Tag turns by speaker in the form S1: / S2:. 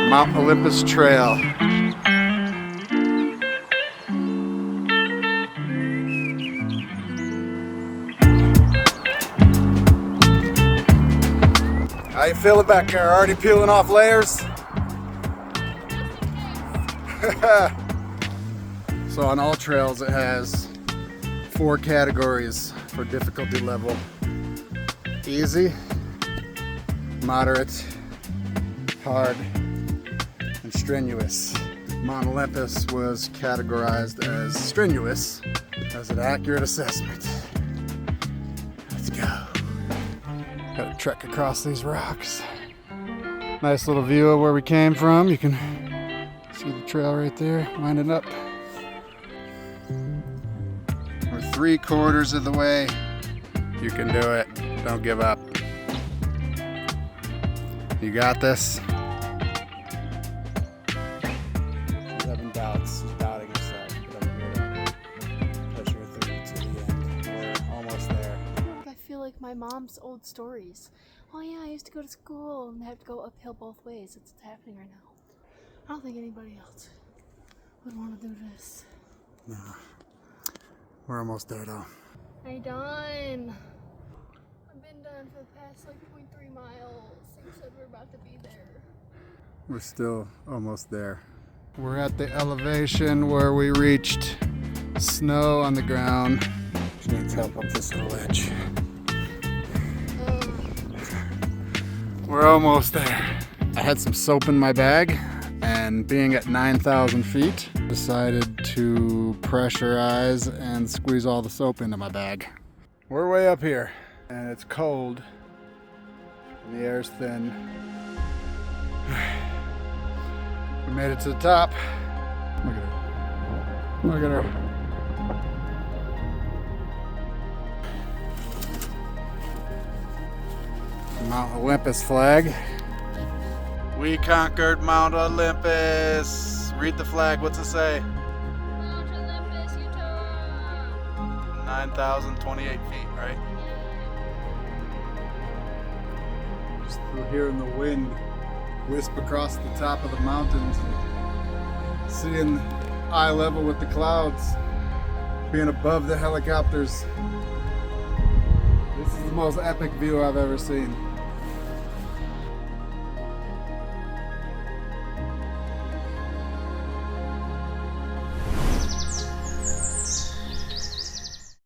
S1: Mount Olympus Trail. How you feeling back there? Already peeling off layers? So on all trails it has 4 categories for difficulty level. Easy, moderate, hard, and strenuous. Mount Olympus was categorized as strenuous as an accurate assessment. Let's go. Gotta trek across these rocks. Nice little view of where we came from. You can see the trail right there, winding up. We're 3/4 of the way. You can do it. Don't give up. You got this. She's having doubts. She's doubting herself, but I'm here to push her through to the end. We're almost there.
S2: I feel like my mom's old stories. Oh yeah, I used to go to school and have to go uphill both ways. It's what's happening right now. I don't think anybody else would want to do this.
S1: No. We're almost there though.
S2: Are you done? I've been done for the past like 0.3 miles. You said we're about to be there.
S1: We're still almost there. We're at the elevation where we reached snow on the ground. She needs help up this little ledge. We're almost there. I had some soap in my bag, and being at 9,000 feet, decided to pressurize and squeeze all the soap into my bag. We're way up here, and it's cold. The air's thin. We made it to the top. Look at her. Look at her. Mount Olympus flag. We conquered Mount Olympus. Read the flag. What's it say?
S2: Mount Olympus, Utah.
S1: 9,028 feet, right? Just through here in the wind, wisp across the top of the mountains, seeing eye level with the clouds, being above the helicopters. This is the most epic view I've ever seen.